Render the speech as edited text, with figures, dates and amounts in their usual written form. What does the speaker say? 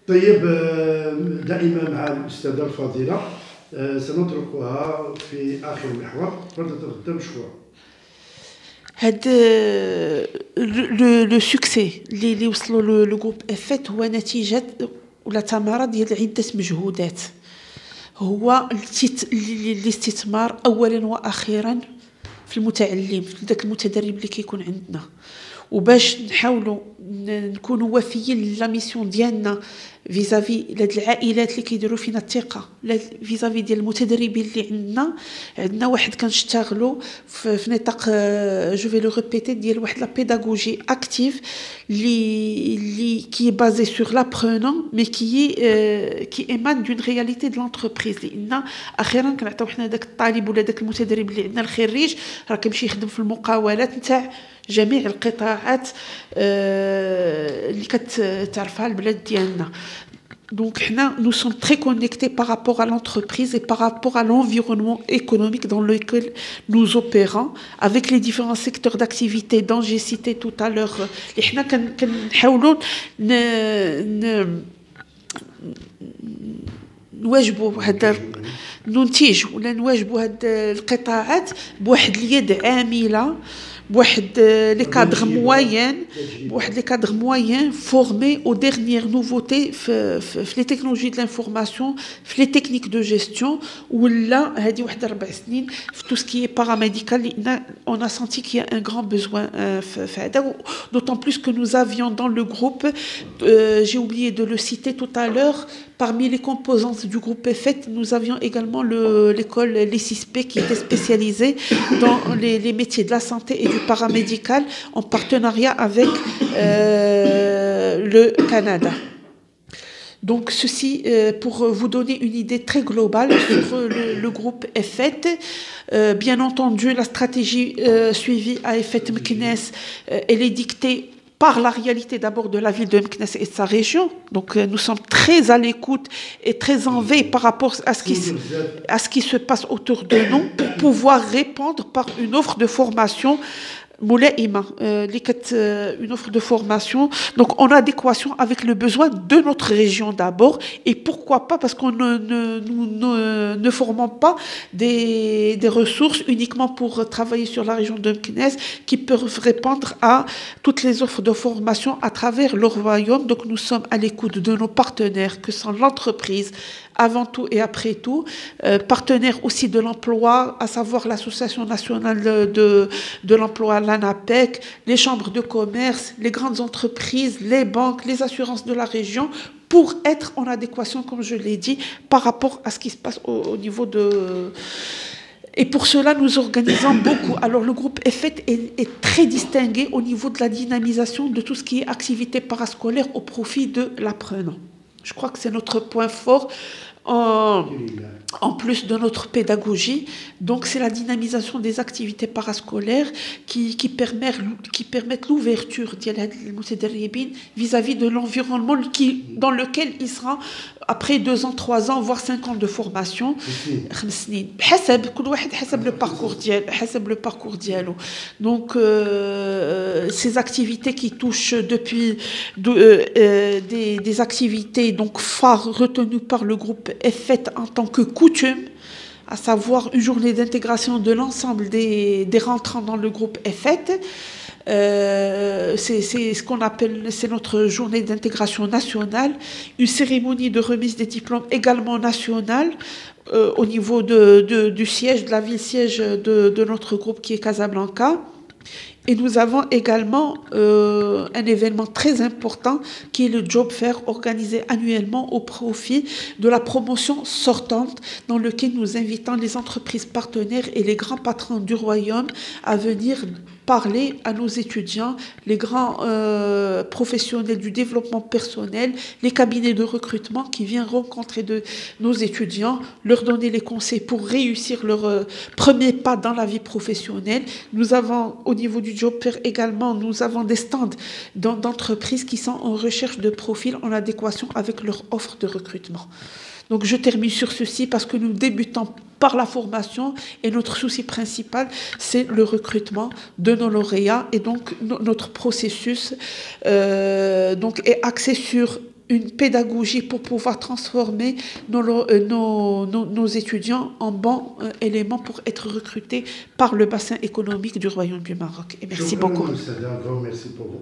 طيب دائما مع الأستاذة الفاضلة سنتركها في آخر المحور فتتقدم شوية. هاد لو سوكسي اللي وصلوا لو جروب افات هو نتيجه ولا ثمره ديال عده مجهودات. هو الاستثمار اولا واخيرا في المتعلم، في ذاك المتدرب اللي كيكون عندنا، وباش نحاولوا نكونوا وافيين لا ميسيون ديالنا فيزافي لهاد العائلات اللي كيديروا فينا الثقه، فيزافي ديال المتدربين اللي عندنا واحد كنشتغلوا في نطاق جو في لو ريبيتي ديال واحد لا بيداغوجي اكتيف اللي كي بازي سور لابرونون مي كي ايمان دون رياليتي دو لونتربريز. لان اخيرا كنعطيو حنا داك الطالب ولا داك المتدرب اللي عندنا الخريج راه كيمشي يخدم في المقاولات نتاع جميع القطاعات اللي كتعرفها البلاد ديالنا. Donc, nous sommes très connectés par rapport à l'entreprise et par rapport à l'environnement économique dans lequel nous opérons, avec les différents secteurs d'activité dont j'ai cité tout à l'heure. nous نواجبوا هذا ننتج ولا نواجبوا هذه القطاعات بواحد اليد عامله، بواحد لي كادر موين فورمي او ديرنيير نوفوتي في لي تكنولوجي د لانفورماسيون، في لي تكنيك دو جيستيون، ولا هذه واحد 4 سنين في تو سكي باراميديكال، لان اون ا سنتي كي ان غران بوزوان في هذا. دوطون بلوس que nous avions dans le groupe, j'ai oublié de le citer tout à l'heure, parmi les composantes du groupe EFET, nous avions également l'école l'ESISP qui était spécialisée dans les métiers de la santé et du paramédical en partenariat avec le Canada. Donc ceci pour vous donner une idée très globale sur le groupe EFET. Bien entendu, la stratégie suivie à EFET Meknes, elle est dictée par la réalité d'abord de la ville de Meknes et de sa région. Donc nous sommes très à l'écoute et très en veille par rapport à ce qui se passe autour de nous pour pouvoir répondre par une offre de formation ملائمة une offre de formation donc en adéquation avec le besoin de notre région d'abord, et pourquoi pas parce qu'on ne formons pas des ressources uniquement pour travailler sur la région de Meknès qui peuvent répondre à toutes les offres de formation à travers le royaume. Donc nous sommes à l'écoute de nos partenaires que sont l'entreprise avant tout et après tout, partenaires aussi de l'emploi, à savoir l'association nationale de l'emploi, l'ANAPEC, les chambres de commerce, les grandes entreprises, les banques, les assurances de la région, pour être en adéquation, comme je l'ai dit, par rapport à ce qui se passe au niveau de... Et pour cela, nous organisons beaucoup. Alors, le groupe EFET est très distingué au niveau de la dynamisation de tout ce qui est activité parascolaire au profit de l'apprenant. Je crois que c'est notre point fort en plus de notre pédagogie. Donc c'est la dynamisation des activités parascolaires qui permettent l'ouverture vis-à-vis de l'environnement dans lequel il sera après 2 ans, 3 ans, voire 5 ans de formation. le parcours dialogue. Donc ces activités qui touchent depuis des activités donc phares retenues par le groupe EFET en tant que coutume, à savoir une journée d'intégration de l'ensemble des rentrants dans le groupe EFET. C'est ce qu'on appelle, c'est notre journée d'intégration nationale, une cérémonie de remise des diplômes également nationale au niveau du siège, de la ville siège de notre groupe qui est Casablanca. Et nous avons également un événement très important qui est le Job Fair organisé annuellement au profit de la promotion sortante, dans lequel nous invitons les entreprises partenaires et les grands patrons du royaume à venir parler à nos étudiants, les grands professionnels du développement personnel, les cabinets de recrutement qui viennent rencontrer nos étudiants, leur donner les conseils pour réussir leur premier pas dans la vie professionnelle. Nous avons au niveau du Job Fair également, nous avons des stands d'entreprises qui sont en recherche de profils en adéquation avec leur offre de recrutement. Donc je termine sur ceci parce que nous débutons par la formation et notre souci principal, c'est le recrutement de nos lauréats, et donc notre processus donc est axé sur une pédagogie pour pouvoir transformer nos étudiants en bons éléments pour être recrutés par le bassin économique du Royaume du Maroc. Et merci beaucoup. Merci pour vous.